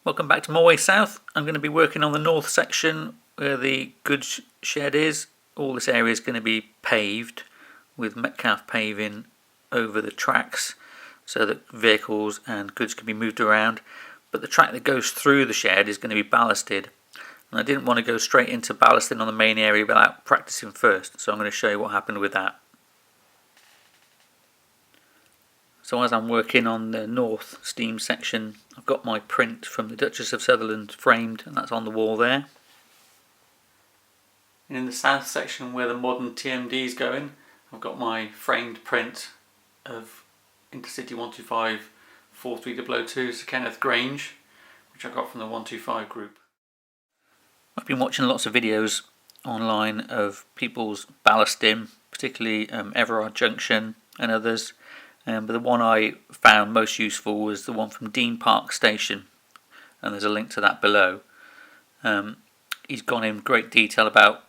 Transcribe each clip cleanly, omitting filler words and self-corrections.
Welcome back to Moorway South. I'm going to be working on the north section where the goods shed is. All this area is going to be paved with Metcalf paving over the tracks so that vehicles and goods can be moved around. But the track that goes through the shed is going to be ballasted. And I didn't want to go straight into ballasting on the main area without practicing first, so I'm going to show you what happened with that. So as I'm working on the north steam section, I've got my print from the Duchess of Sutherland framed, and that's on the wall there. And in the south section where the modern TMD is going, I've got my framed print of Intercity 125 43002 Sir Kenneth Grange, which I got from the 125 group. I've been watching lots of videos online of people's ballasting, particularly Everard Junction and others. But the one I found most useful was the one from Dean Park Station, and there's a link to that below. He's gone in great detail about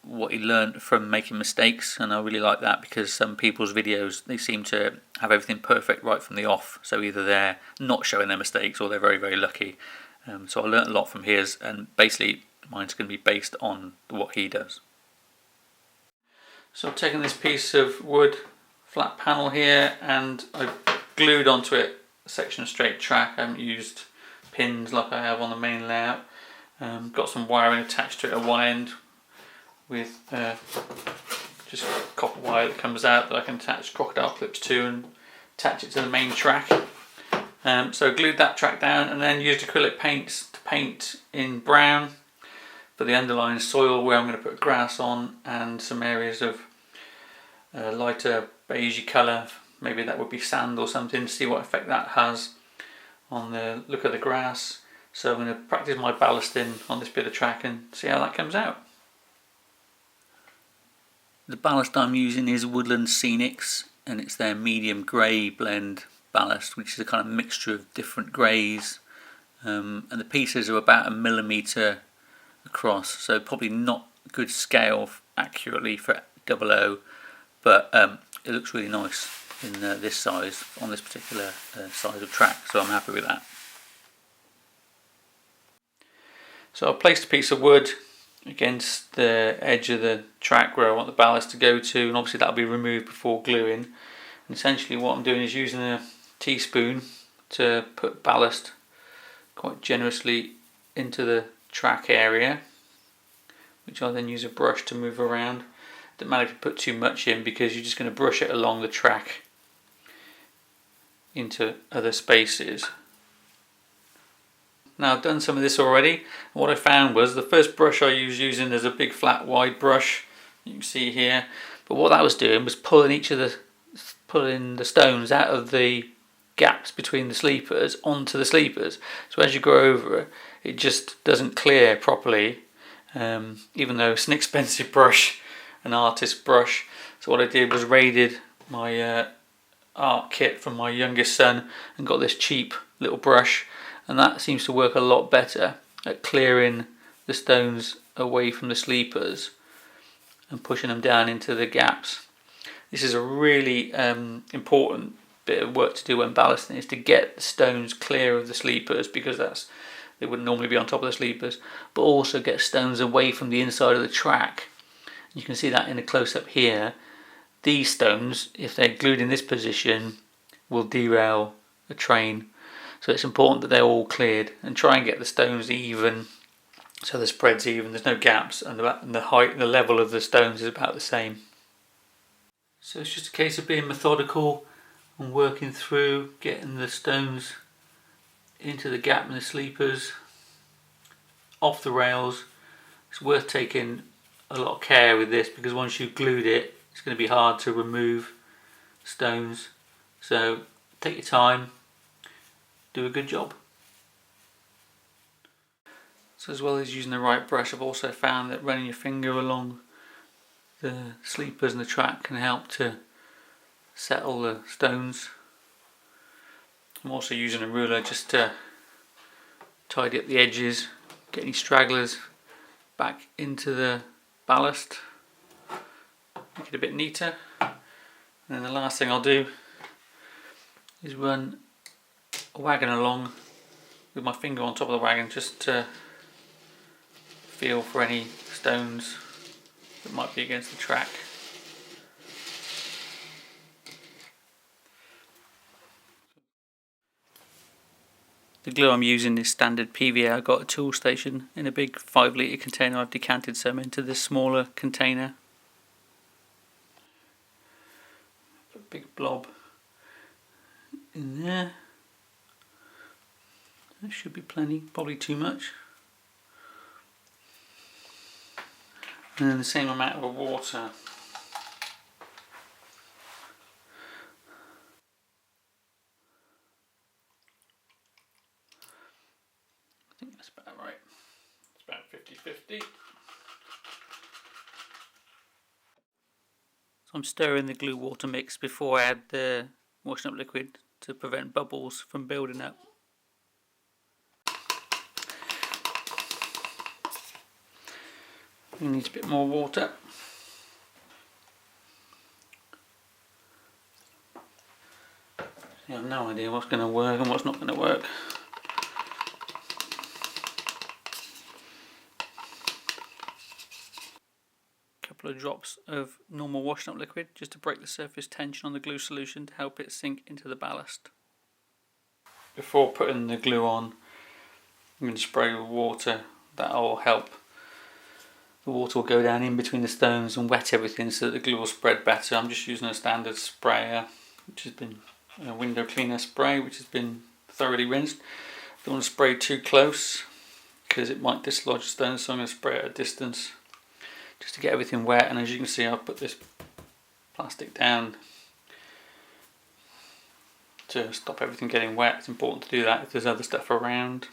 what he learned from making mistakes, and I really like that because some people's videos, they seem to have everything perfect right from the off, so either they're not showing their mistakes or they're very, very lucky. So I learned a lot from his, and basically mine's going to be based on what he does. So I've taken this piece of wood flat panel here and I've glued onto it a section of straight track. I haven't used pins like I have on the main layout. Got some wiring attached to it at one end with just copper wire that comes out that I can attach crocodile clips to and attach it to the main track. So glued that track down and then used acrylic paints to paint in brown for the underlying soil where I'm going to put grass on, and some areas of lighter beigey colour, maybe that would be sand or something, to see what effect that has on the look of the grass. So I'm going to practice my ballasting on this bit of track and see how that comes out. The ballast I'm using is Woodland Scenics, and it's their medium grey blend ballast, which is a kind of mixture of different greys, and the pieces are about 1 millimetre across, so probably not good scale accurately for 00, but it looks really nice in this size, on this particular size of track, so I'm happy with that. So I've placed a piece of wood against the edge of the track where I want the ballast to go to, and obviously that'll be removed before gluing. And essentially what I'm doing is using a teaspoon to put ballast quite generously into the track area, which I'll then use a brush to move around. Doesn't matter if you put too much in because you're just going to brush it along the track into other spaces. Now I've done some of this already, and what I found was the first brush I was using is a big flat wide brush, you can see here, but what that was doing was pulling the stones out of the gaps between the sleepers onto the sleepers. So as you go over it, it just doesn't clear properly, even though it's an expensive brush, an artist brush. So what I did was raided my art kit from my youngest son and got this cheap little brush, and that seems to work a lot better at clearing the stones away from the sleepers and pushing them down into the gaps. This is a really important bit of work to do when ballasting, is to get the stones clear of the sleepers, because they wouldn't normally be on top of the sleepers, but also get stones away from the inside of the track. You can see that in a close-up here. These stones, if they're glued in this position, will derail the train. So it's important that they're all cleared, and try and get the stones even, so the spread's even, there's no gaps, and the height and the level of the stones is about the same. So it's just a case of being methodical and working through, getting the stones into the gap in the sleepers, off the rails. It's worth taking a lot of care with this, because once you've glued it, it's going to be hard to remove stones. So take your time, do a good job. So as well as using the right brush, I've also found that running your finger along the sleepers and the track can help to settle the stones. I'm also using a ruler just to tidy up the edges, get any stragglers back into the ballast, make it a bit neater. And then the last thing I'll do is run a wagon along with my finger on top of the wagon just to feel for any stones that might be against the track. The glue I'm using is standard PVA. I got a tool station in a big 5 litre container. I've decanted some into this smaller container. Put a big blob in there. That should be plenty, probably too much. And then the same amount of water. I think that's about right. It's about 50-50. So I'm stirring the glue water mix before I add the washing up liquid to prevent bubbles from building up. It needs a bit more water. I have no idea what's going to work and what's not going to work. Couple of drops of normal washing up liquid just to break the surface tension on the glue solution to help it sink into the ballast. Before putting the glue on, I'm going to spray with water. That'll help. The water will go down in between the stones and wet everything so that the glue will spread better. I'm just using a standard sprayer, which has been a window cleaner spray, which has been thoroughly rinsed. Don't want to spray too close because it might dislodge stones, so I'm going to spray at a distance just to get everything wet. And as you can see, I've put this plastic down to stop everything getting wet. It's important to do that if there's other stuff around.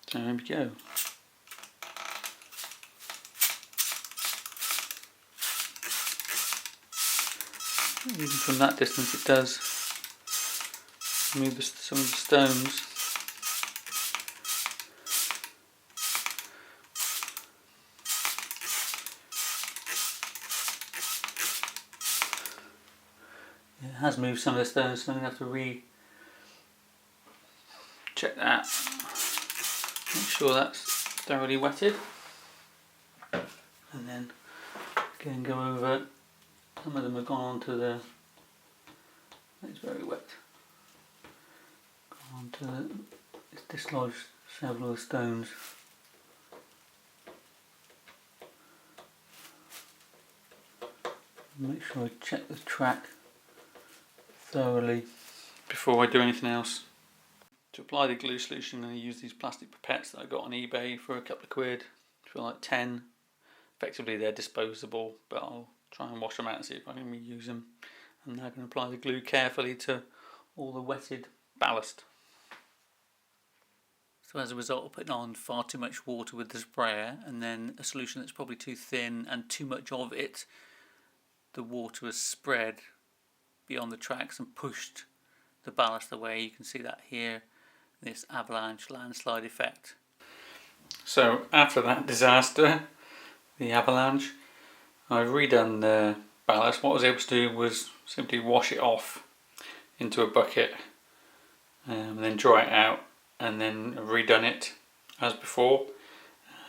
So there we go. Even from that distance it does move some of the stones. It has moved some of the stones, so I'm going to have to check that. Make sure that's thoroughly wetted. And then again go over. Some of them have gone onto the, it's very wet, gone onto the, it's dislodged several of the stones. Make sure I check the track thoroughly before I do anything else. To apply the glue solution, I'm going to use these plastic pipettes that I got on eBay for a couple of quid, for like 10. Effectively they're disposable, but I'll try and wash them out and see if I can reuse them. I'm now going to apply the glue carefully to all the wetted ballast. So as a result of putting on far too much water with the sprayer and then a solution that's probably too thin and too much of it, the water has spread beyond the tracks and pushed the ballast away. You can see that here, this avalanche landslide effect. So after that disaster, the avalanche, I've redone the ballast. What I was able to do was simply wash it off into a bucket and then dry it out, and then redone it as before.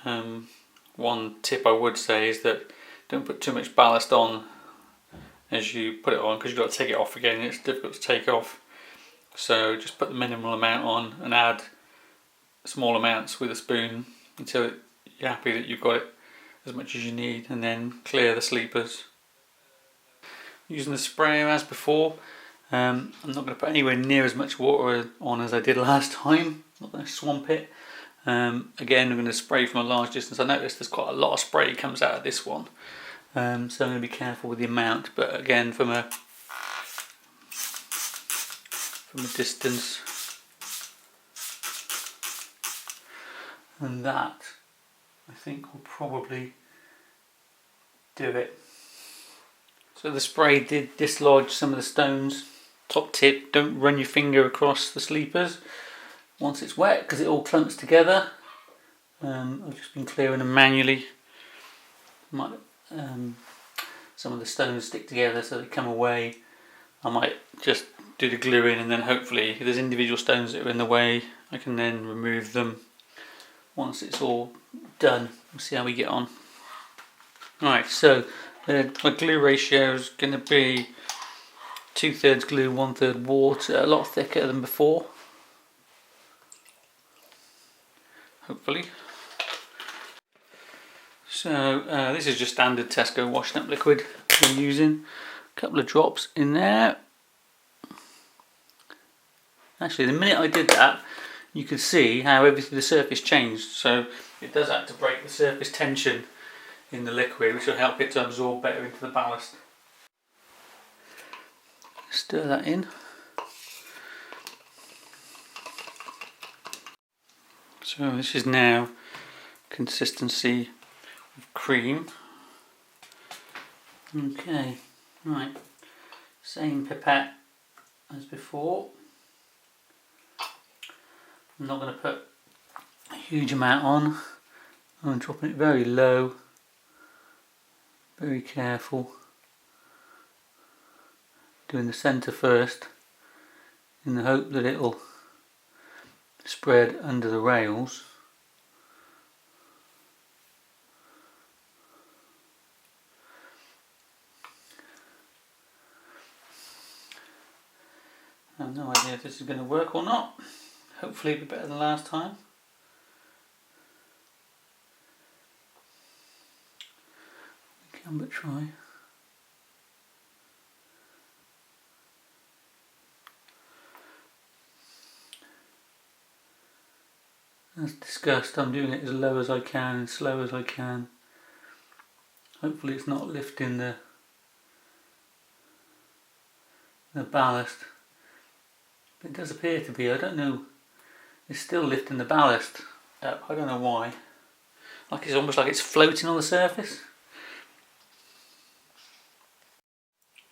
One tip I would say is that don't put too much ballast on as you put it on, because you've got to take it off again. It's difficult to take off, so just put the minimal amount on and add small amounts with a spoon until you're happy that you've got it as much as you need, and then clear the sleepers. Using the sprayer as before, I'm not going to put anywhere near as much water on as I did last time. I'm not going to swamp it. Again, I'm going to spray from a large distance. I noticed there's quite a lot of spray comes out of this one, so I'm going to be careful with the amount, but again from a distance. And that, I think, will probably do it. So the spray did dislodge some of the stones. Top tip, don't run your finger across the sleepers once it's wet, because it all clumps together. I've just been clearing them manually. Some of the stones stick together so they come away, I might just do the glue in, and then hopefully if there's individual stones that are in the way, I can then remove them once it's all done. We'll see how we get on. Right, so my glue ratio is going to be 2/3 glue, 1/3 water, a lot thicker than before, hopefully. So this is just standard Tesco washing up liquid I'm using. A couple of drops in there. Actually, the minute I did that, you could see how everything, the surface changed. So it does act to break the surface tension in the liquid, which will help it to absorb better into the ballast. Stir that in. So this is now consistency of cream. Okay, right, same pipette as before. I'm not going to put a huge amount on. I'm dropping it very low, very careful. Doing the centre first in the hope that it'll spread under the rails. I have no idea if this is going to work or not. Hopefully it'll be better than last time. We can but try. As discussed, I'm doing it as low as I can, as slow as I can. Hopefully it's not lifting the ballast. But it does appear to be, I don't know, it's still lifting the ballast up, I don't know why. Like it's almost like it's floating on the surface.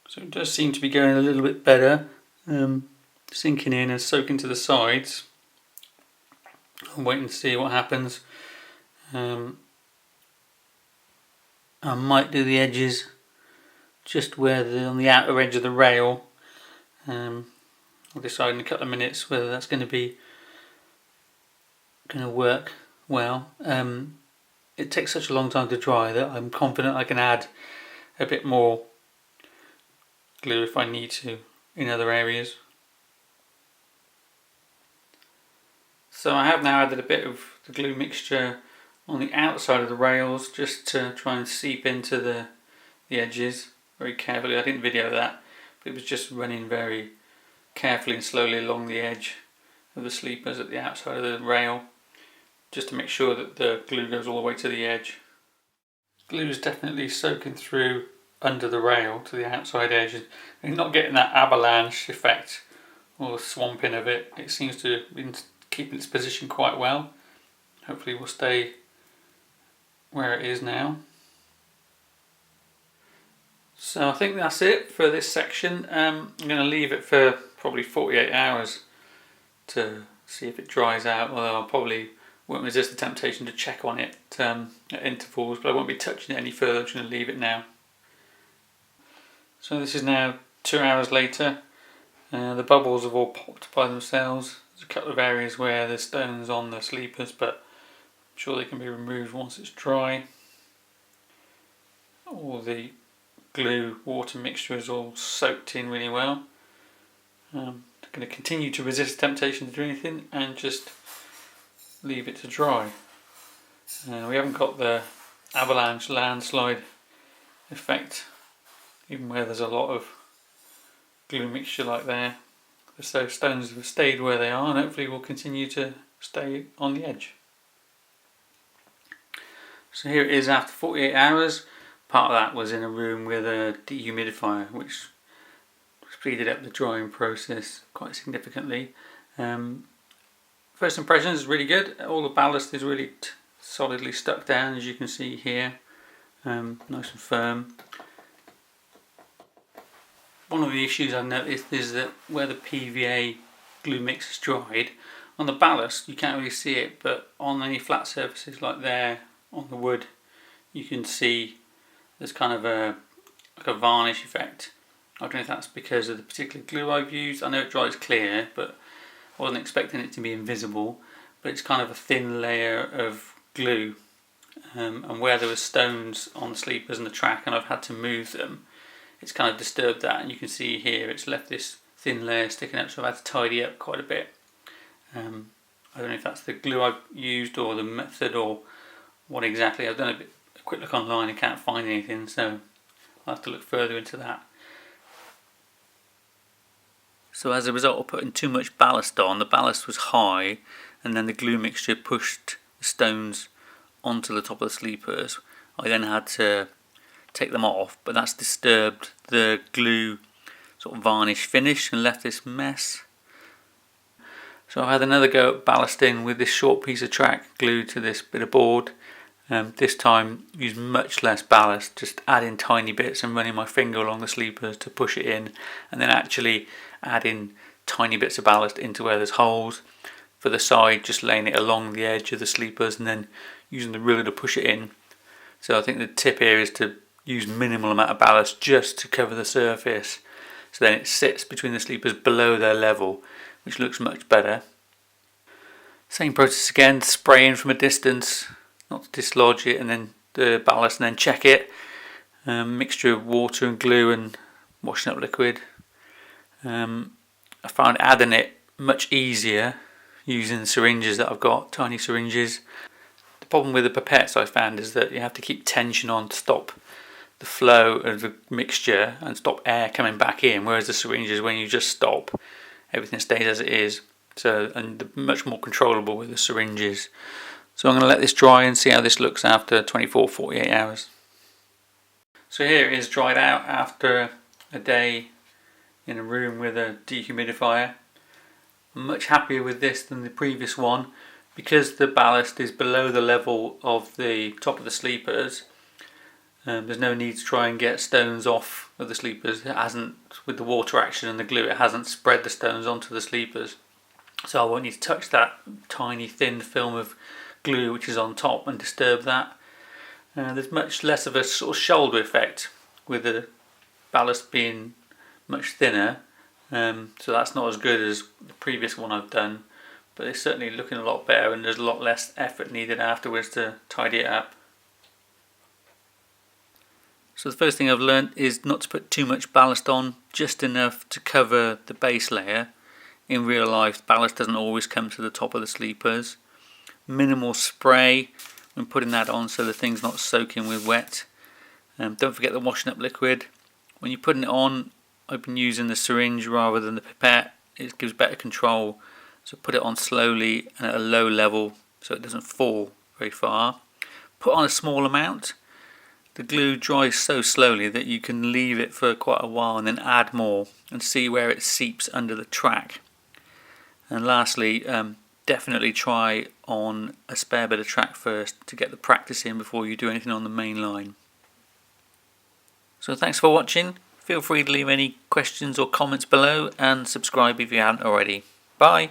So it does seem to be going a little bit better, sinking in and soaking to the sides. I'm waiting to see what happens. I might do the edges just where on the outer edge of the rail. I'll decide in a couple of minutes whether that's going to work well. It takes such a long time to dry that I'm confident I can add a bit more glue if I need to in other areas. So I have now added a bit of the glue mixture on the outside of the rails just to try and seep into the edges very carefully. I didn't video that, but it was just running very carefully and slowly along the edge of the sleepers at the outside of the rail, just to make sure that the glue goes all the way to the edge. Glue is definitely soaking through under the rail to the outside edge, and you're not getting that avalanche effect or swamping of it. It seems to have been keeping its position quite well. Hopefully it will stay where it is now. So I think that's it for this section. I'm going to leave it for probably 48 hours to see if it dries out, although I probably won't resist the temptation to check on it at intervals, but I won't be touching it any further. I'm just going to leave it now. So this is now 2 hours later. The bubbles have all popped by themselves. There's a couple of areas where there's stones on the sleepers, but I'm sure they can be removed once it's dry. All the glue water mixture is all soaked in really well. I'm going to continue to resist temptation to do anything and just leave it to dry. We haven't got the avalanche landslide effect, even where there's a lot of glue mixture like there. The stones have stayed where they are and hopefully will continue to stay on the edge. So here it is after 48 hours. Part of that was in a room with a dehumidifier, which speeded up the drying process quite significantly. First impressions is really good. All the ballast is really solidly stuck down, as you can see here, nice and firm. One of the issues I've noticed is that where the PVA glue mix is dried, on the ballast you can't really see it, but on any flat surfaces like there on the wood you can see there's kind of like a varnish effect I don't know if that's because of the particular glue I've used. I know it dries clear, but I wasn't expecting it to be invisible. But it's kind of a thin layer of glue, and where there were stones on the sleepers and the track and I've had to move them, it's kind of disturbed that, and you can see here it's left this thin layer sticking out, so I've had to tidy up quite a bit. I don't know if that's the glue I've used or the method or what exactly. I've done a quick look online and can't find anything, so I'll have to look further into that. So as a result of putting too much ballast on, the ballast was high and then the glue mixture pushed the stones onto the top of the sleepers. I then had to take them off, but that's disturbed the glue sort of varnish finish and left this mess. So I had another go at ballasting with this short piece of track glued to this bit of board. This time used much less ballast, just adding tiny bits and running my finger along the sleepers to push it in, and then actually adding tiny bits of ballast into where there's holes. For the side, just laying it along the edge of the sleepers and then using the ruler to push it in. So I think the tip here is to use minimal amount of ballast just to cover the surface, so then it sits between the sleepers below their level, which looks much better. Same process again, spraying from a distance, not to dislodge it, and then the ballast, and then check it. Mixture of water and glue and washing up liquid. I found adding it much easier using the syringes that I've got, tiny syringes. The problem with the pipettes I found is that you have to keep tension on to stop the flow of the mixture and stop air coming back in, whereas the syringes, when you just stop, everything stays as it is. So, and they're much more controllable with the syringes. So I'm going to let this dry and see how this looks after 24-48 hours. So here it is dried out after a day in a room with a dehumidifier. I'm much happier with this than the previous one because the ballast is below the level of the top of the sleepers. There's no need to try and get stones off of the sleepers. It hasn't, with the water action and the glue, it hasn't spread the stones onto the sleepers. So I won't need to touch that tiny thin film of glue which is on top and disturb that. There's much less of a sort of shoulder effect with the ballast being much thinner, so that's not as good as the previous one I've done, but it's certainly looking a lot better and there's a lot less effort needed afterwards to tidy it up. So the first thing I've learned is not to put too much ballast on, just enough to cover the base layer. In real life, ballast doesn't always come to the top of the sleepers. Minimal spray when putting that on so the thing's not soaking with wet. Don't forget the washing up liquid. When you're putting it on, I've been using the syringe rather than the pipette. It gives better control. So put it on slowly and at a low level so it doesn't fall very far. Put on a small amount. The glue dries so slowly that you can leave it for quite a while and then add more and see where it seeps under the track. And lastly, definitely try on a spare bit of track first to get the practice in before you do anything on the main line. So thanks for watching. Feel free to leave any questions or comments below and subscribe if you haven't already. Bye!